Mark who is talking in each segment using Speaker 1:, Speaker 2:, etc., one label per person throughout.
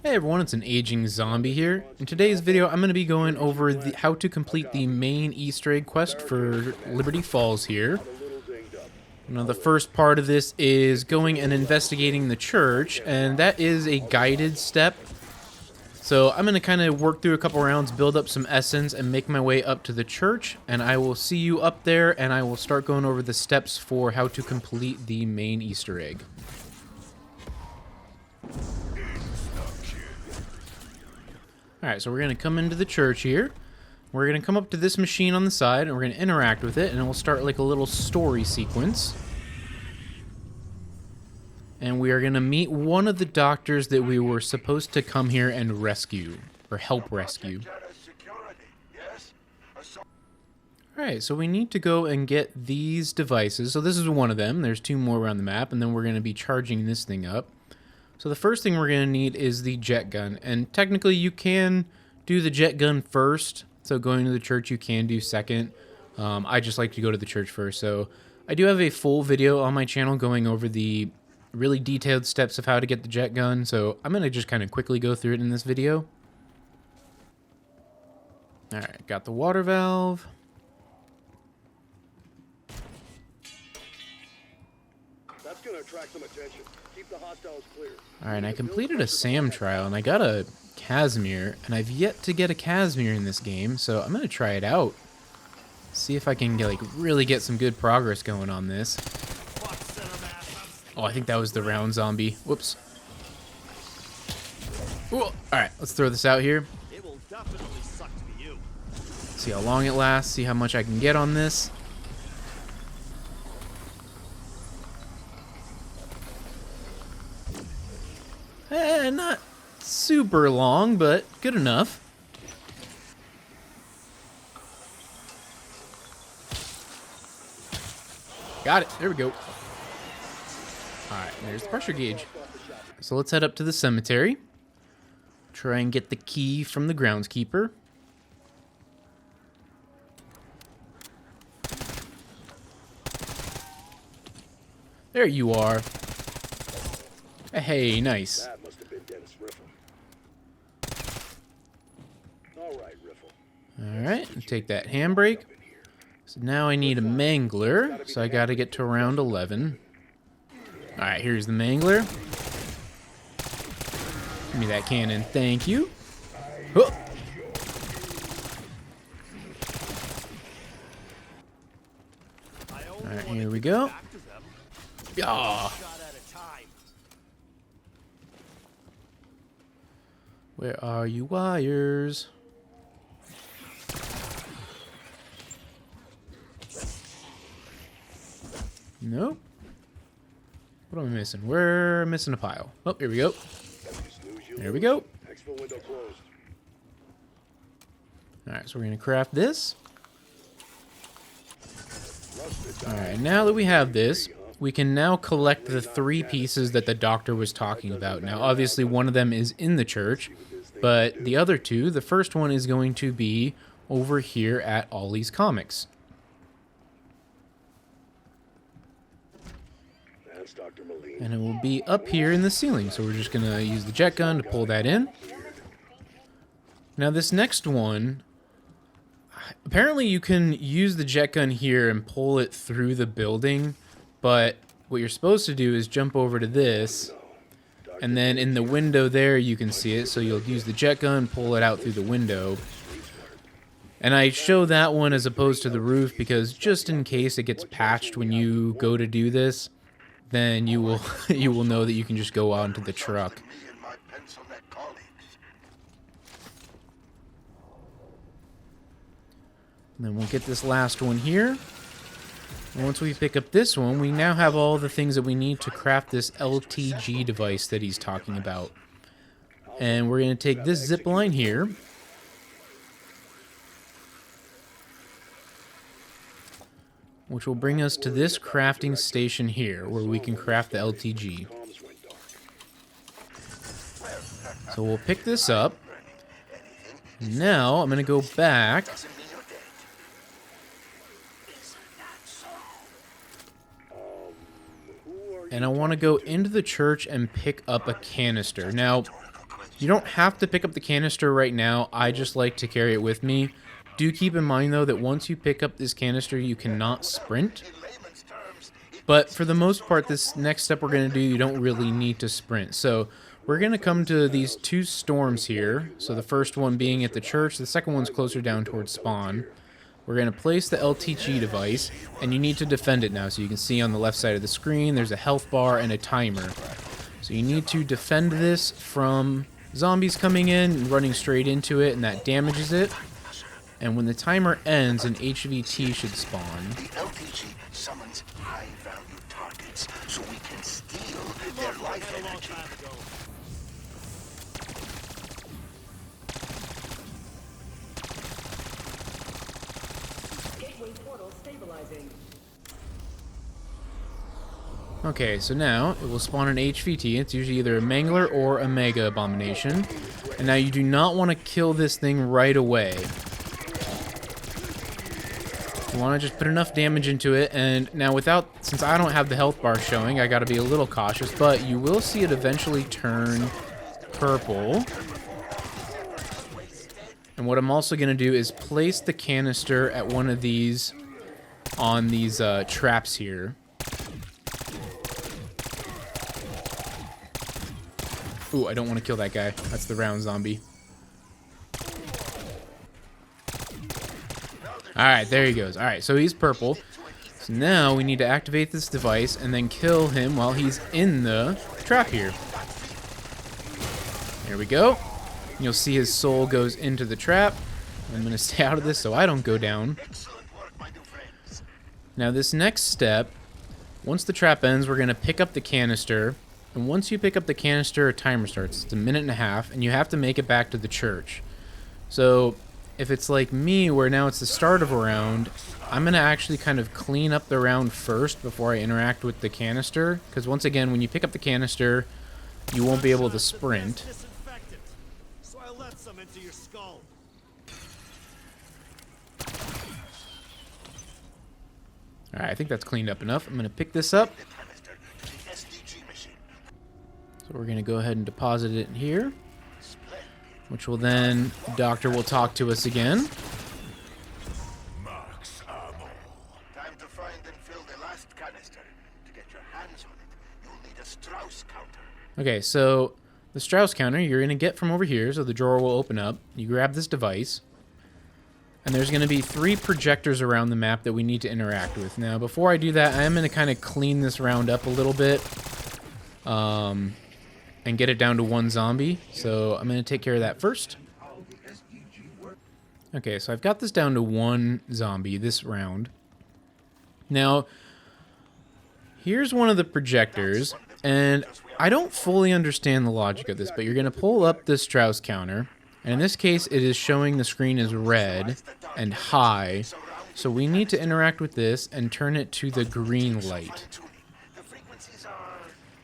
Speaker 1: Hey everyone, it's an aging zombie here. In today's video, I'm going to be going over how to complete the main Easter egg quest for Liberty Falls here. Now, the first part of this is going and investigating the church, and that is a guided step. So I'm going to kind of work through a couple rounds, build up some essence, and make my way up to the church, and I will see you up there, and I will start going over the steps for how to complete the main Easter egg. Alright, so we're going to come into the church here. We're going to come up to this machine on the side, and we're going to interact with it, and it will start like a little story sequence. And we are going to meet one of the doctors that we were supposed to come here and rescue, or help rescue. Alright, so we need to go and get these devices. So this is one of them. There's two more around the map, and then we're going to be charging this thing up. So the first thing we're going to need is the jet gun, and technically you can do the jet gun first, so going to the church you can do second. I just like to go to the church first, so I do have a full video on my channel going over the really detailed steps of how to get the jet gun, so I'm going to just kind of quickly go through it in this video. Alright, got the water valve.
Speaker 2: That's going to attract some attention. Keep the hostiles clear.
Speaker 1: Alright, I completed a SAM trial, and I got a Casimir, and I've yet to get a Casimir in this game, so I'm going to try it out. See if I can get, really get some good progress going on this. Oh, I think that was the round zombie. Whoops. Alright, let's throw this out here.
Speaker 2: It will definitely suck to be you.
Speaker 1: See how long it lasts, see how much I can get on this. Not super long, but good enough. Got it. There we go. Alright, there's the pressure gauge. So let's head up to the cemetery. Try and get the key from the groundskeeper. There you are. Hey, nice.
Speaker 2: That must have been Dennis Riffle. All right, Riffle.
Speaker 1: Alright, take that handbrake. So now I need a mangler, so I gotta get to round 11. Alright, here's the mangler. Give me that cannon, thank you. Oh. Alright, here we go. Ah. Where are you, wires? Nope. What am I missing? We're missing a pile. Oh, here we go. There we go. Alright, so we're going to craft this. Alright, now that we have this, we can now collect the 3 pieces that the doctor was talking about. Now, obviously, one of them is in the church, but the other 2, the first one is going to be over here at Ollie's Comics. And it will be up here in the ceiling, so we're just going to use the jet gun to pull that in. Now, this next one, apparently you can use the jet gun here and pull it through the building, but what you're supposed to do is jump over to this, and then in the window there you can see it, so you'll use the jet gun, pull it out through the window. And I show that one as opposed to the roof because just in case it gets patched when you go to do this, then you will you will know that you can just go onto the truck. And then we'll get this last one here. And once we pick up this one, we now have all the things that we need to craft this LTG device that he's talking about. And we're going to take this zip line here. Which will bring us to this crafting station here, where we can craft the LTG. So we'll pick this up. Now, I'm going to go back. And I want to go into the church and pick up a canister. Now, You don't have to pick up the canister right now. I just like to carry it with me. Do keep in mind, though, that once you pick up this canister, you cannot sprint. But for the most part, this next step we're going to do, you don't really need to sprint. So we're going to come to these two storms here. So the first one being at the church. The second one's closer down towards spawn. We're going to place the LTG device, and you need to defend it now. So you can see on the left side of the screen, there's a health bar and a timer. So you need to defend this from zombies coming in and running straight into it, and that damages it. And when the timer ends, an HVT should spawn.
Speaker 3: The LTG summons high-value targets, so we can steal their life energy.
Speaker 2: Gateway portal stabilizing.
Speaker 1: Okay, so now it will spawn an HVT. It's usually either a Mangler or a Mega Abomination. And now you do not want to kill this thing right away. You want to just put enough damage into it, and now since I don't have the health bar showing, I got to be a little cautious, but you will see it eventually turn purple. And what I'm also going to do is place the canister at one of these, on these traps here. Ooh, I don't want to kill that guy. That's the round zombie. Alright, there he goes. Alright, so he's purple. So now we need to activate this device and then kill him while he's in the trap here. There we go. You'll see his soul goes into the trap. I'm going to stay out of this so I don't go down. Now this next step, once the trap ends, we're going to pick up the canister. And once you pick up the canister, a timer starts. It's a minute and a half, and you have to make it back to the church. So if it's like me, where now it's the start of a round, I'm going to actually kind of clean up the round first before I interact with the canister. Because once again, when you pick up the canister, you won't be able to sprint.
Speaker 4: So I let some into your skull.
Speaker 1: Alright, I think that's cleaned up enough. I'm going to pick this up. So we're going to go ahead and deposit it in here, which will then, the doctor will talk to us again.
Speaker 3: Max ammo. Time to find and fill the last canister. To get your hands on it, you'll need a Stauss Counter.
Speaker 1: Okay, so the Stauss Counter you're going to get from over here, so the drawer will open up. You grab this device, and there's going to be 3 projectors around the map that we need to interact with. Now, before I do that, I am going to kind of clean this round up a little bit. And get it down to 1 zombie. So I'm going to take care of that first. Okay, so I've got this down to 1 zombie this round. Now, here's one of the projectors, and I don't fully understand the logic of this, but you're going to pull up the Stauss Counter, and in this case, it is showing the screen as red and high, so we need to interact with this and turn it to the green light.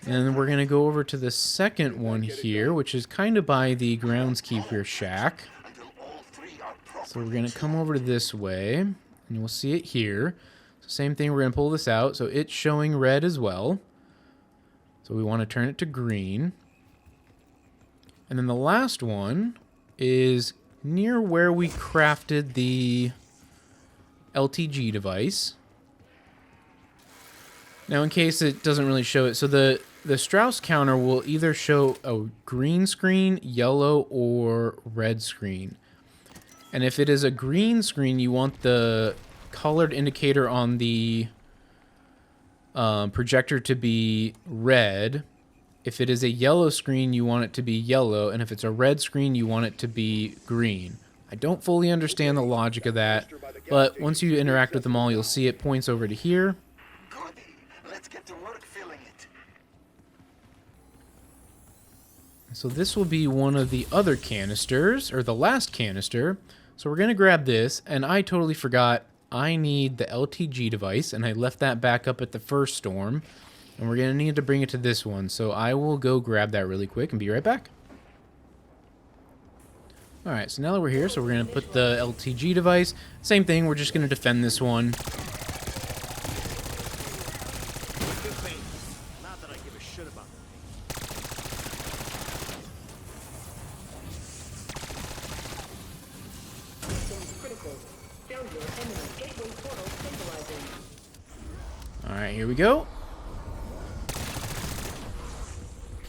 Speaker 1: And then we're going to go over to the second one here, which is kind of by the groundskeeper shack. So we're going to come over this way, and you'll see it here. So same thing, we're going to pull this out. So it's showing red as well. So we want to turn it to green. And then the last one is near where we crafted the LTG device. Now, in case it doesn't really show it, so the Stauss Counter will either show a green screen, yellow, or red screen. And if it is a green screen, you want the colored indicator on the projector to be red. If it is a yellow screen, you want it to be yellow. And if it's a red screen, you want it to be green. I don't fully understand the logic of that, but once you interact with them all, you'll see it points over to here.
Speaker 3: Let's get to work filling it.
Speaker 1: So this will be one of the other canisters, or the last canister. So we're going to grab this, and I totally forgot I need the LTG device, and I left that back up at the first storm. And we're going to need to bring it to this one, so I will go grab that really quick and be right back. Alright, so now that we're here, so we're going to put the LTG device. Same thing, we're just going to defend this one.
Speaker 4: Not that I give a shit about the pain.
Speaker 1: Alright, here we go.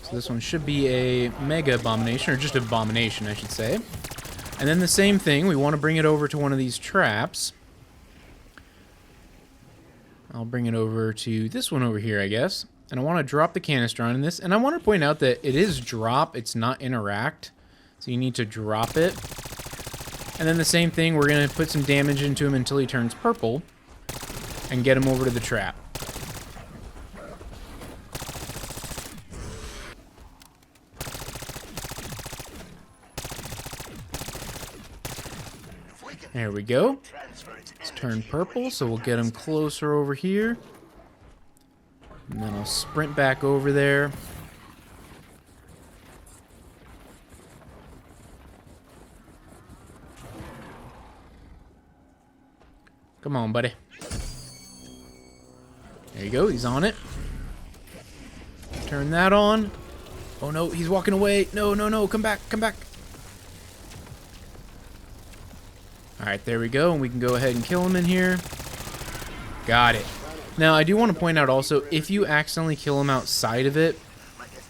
Speaker 1: So this one should be a Mega Abomination, or just Abomination, I should say. And then the same thing, we want to bring it over to one of these traps. I'll bring it over to this one over here, I guess. And I want to drop the canister on this. And I want to point out that it is drop, it's not interact. So you need to drop it. And then the same thing, we're going to put some damage into him until he turns purple. And get him over to the trap. There we go. Let's turn purple, so we'll get him closer over here. And then I'll sprint back over there. Come on, buddy. There you go, he's on it. Turn that on. Oh no, he's walking away. No, no, no, come back, come back. Alright, there we go, and we can go ahead and kill him in here. Got it. Now, I do want to point out also, if you accidentally kill him outside of it,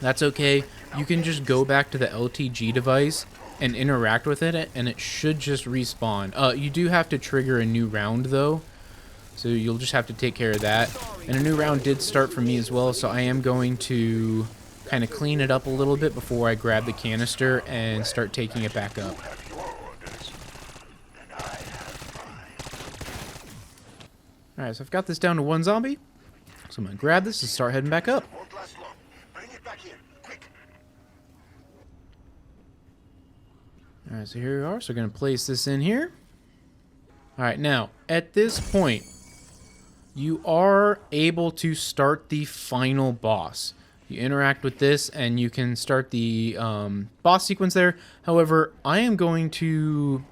Speaker 1: that's okay. You can just go back to the LTG device and interact with it, and it should just respawn. You do have to trigger a new round, though, so you'll just have to take care of that. And a new round did start for me as well, so I am going to kind of clean it up a little bit before I grab the canister and start taking it back up. Alright, so I've got this down to one zombie. So I'm going to grab this and start heading back up. Alright, so here we are. So we're going to place this in here. Alright, now, at this point, you are able to start the final boss. You interact with this and you can start the boss sequence there. However, I am going to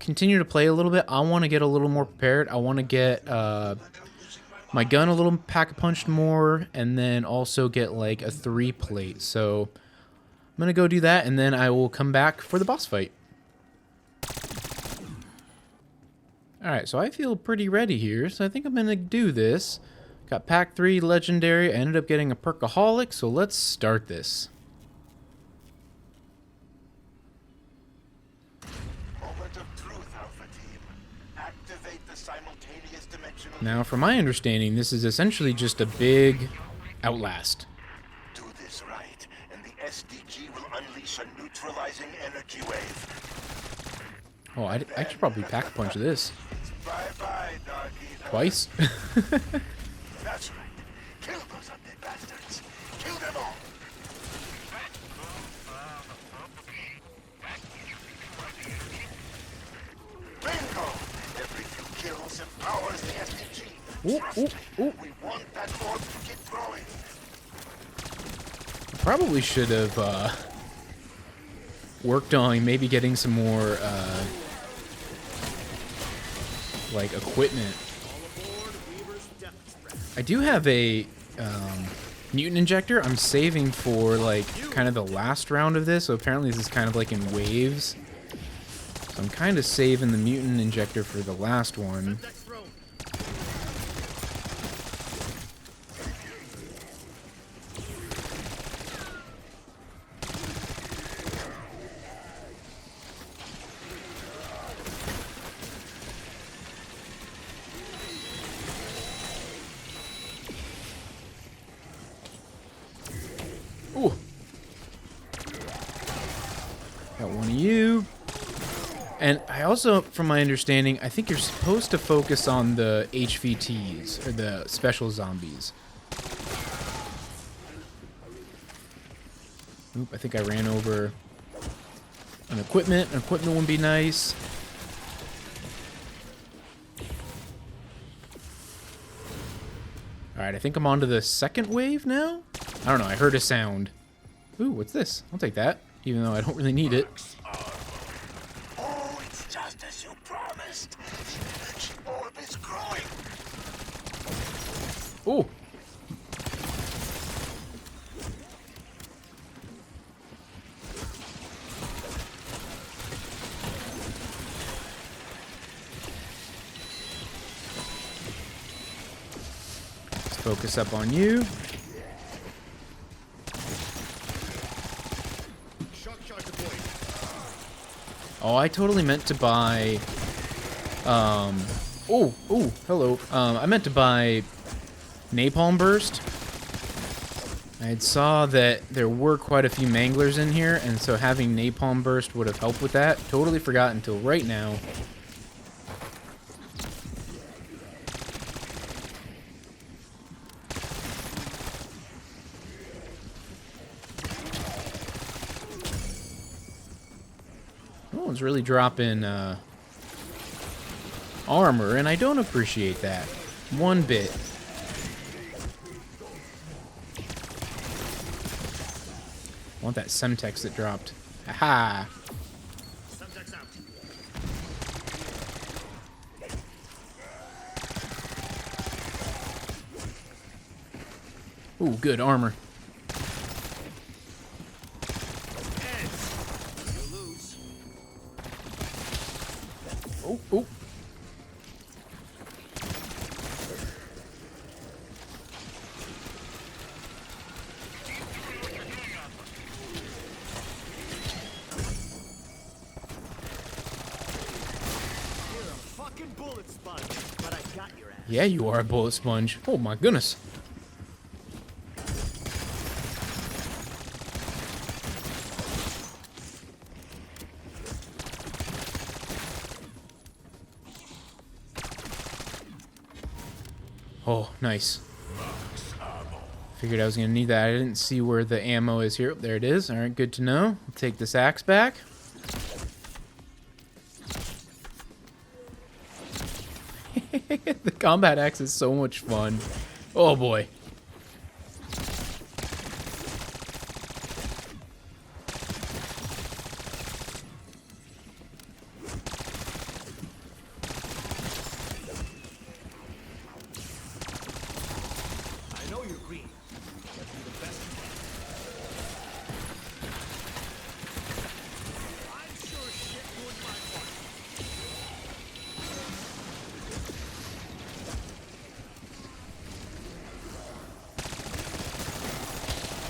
Speaker 1: continue to play a little bit. I want to get a little more prepared. I want to get my gun a little pack-a-punched more, and then also get like a 3-plate. So I'm going to go do that, and then I will come back for the boss fight. Alright, so I feel pretty ready here, so I think I'm going to do this. Got pack 3 legendary. I ended up getting a perkaholic, so let's start this. Now, from my understanding, this is essentially just a big Outlast.
Speaker 3: Do this right, and the SDG will unleash a neutralizing energy wave.
Speaker 1: Oh, I should probably pack-a-punch this.
Speaker 3: Bye-bye, doggy.
Speaker 1: Twice?
Speaker 3: That's right. Kill those undead bastards. Kill them all. Bingo! Every few kills empowers the SDG.
Speaker 1: Ooh, ooh, ooh.
Speaker 3: We want that orb to keep growing.
Speaker 1: Probably should have worked on maybe getting some more like equipment. I do have a mutant injector. I'm saving for like kind of the last round of this. So apparently this is kind of like in waves. So I'm kind of saving the mutant injector for the last one. Ooh. Got one of you. And I also, from my understanding, I think you're supposed to focus on the HVTs, or the special zombies. Oop, I think I ran over an equipment. An equipment would be nice. Alright, I think I'm on to the second wave now? I don't know, I heard a sound. Ooh, what's this? I'll take that, even though I don't really need it.
Speaker 3: Oh, it's just as you promised. The energy orb is growing.
Speaker 1: Ooh. Focus up on you.
Speaker 4: Shock deployed.
Speaker 1: Oh, I totally meant to buy... Oh, hello. I meant to buy Napalm Burst. I had saw that there were quite a few manglers in here, and so having Napalm Burst would have helped with that. Totally forgot until right now. No one's really dropping armor, and I don't appreciate that one bit. I want that Semtex that dropped. Aha!
Speaker 4: Subjects out.
Speaker 1: Ooh, good armor.
Speaker 4: Heads. You lose.
Speaker 1: Oh.
Speaker 4: You're a fucking bullet sponge, but I got your ass.
Speaker 1: Yeah, you are a bullet sponge. Oh my goodness. Oh, nice. Figured I was going to need that. I didn't see where the ammo is here. There it is. All right, good to know. I'll take this axe back. The combat axe is so much fun. Oh boy.
Speaker 4: I know you're green, but you're the best. I'm sure shit doing my part.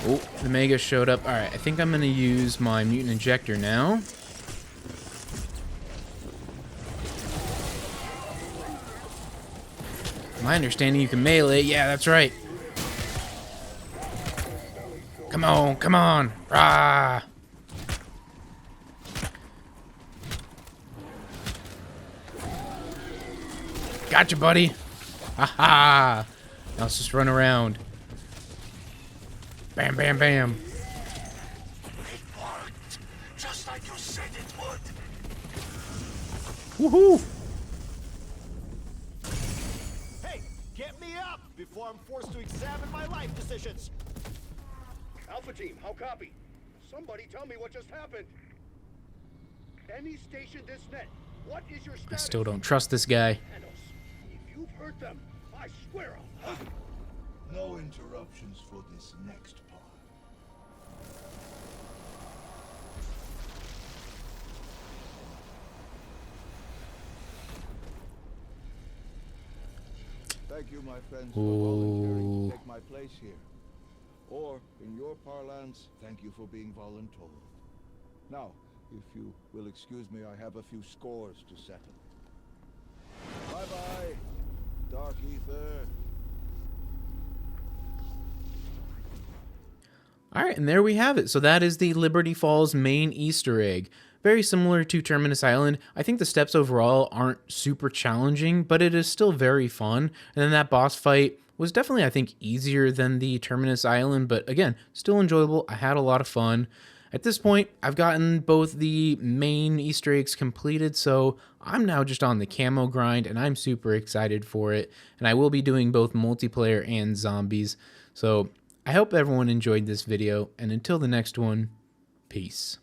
Speaker 1: Oh, the Mega showed up. All right, I think I'm going to use my Mutant Injector now. My understanding, you can melee. Yeah, that's right. Come on, come on. Rah! Gotcha, buddy. Haha. Now let's just run around. Bam, bam, bam.
Speaker 3: It worked, just like you said it would.
Speaker 1: Woohoo!
Speaker 4: Hey, get me up before I'm forced to examine my life decisions.
Speaker 2: Alpha team, how copy? Somebody tell me what just happened. Any station this net. What is your
Speaker 1: I
Speaker 2: status?
Speaker 1: still don't trust this guy.
Speaker 2: Thanos, if you've hurt them, I swear I'll...
Speaker 3: No interruptions for this next part.
Speaker 5: Thank you, my friends,
Speaker 1: Ooh.
Speaker 5: for volunteering to take my place here. Or, in your parlance, thank you for being voluntold. Now, if you will excuse me, I have a few scores to settle. Bye-bye, Dark Ether.
Speaker 1: Alright, and there we have it. So that is the Liberty Falls main Easter egg. Very similar to Terminus Island. I think the steps overall aren't super challenging, but it is still very fun. And then that boss fight was definitely, I think, easier than the Terminus Island, but again, still enjoyable. I had a lot of fun. At this point, I've gotten both the main Easter eggs completed, so I'm now just on the camo grind, and I'm super excited for it. And I will be doing both multiplayer and zombies. So I hope everyone enjoyed this video, and until the next one, peace.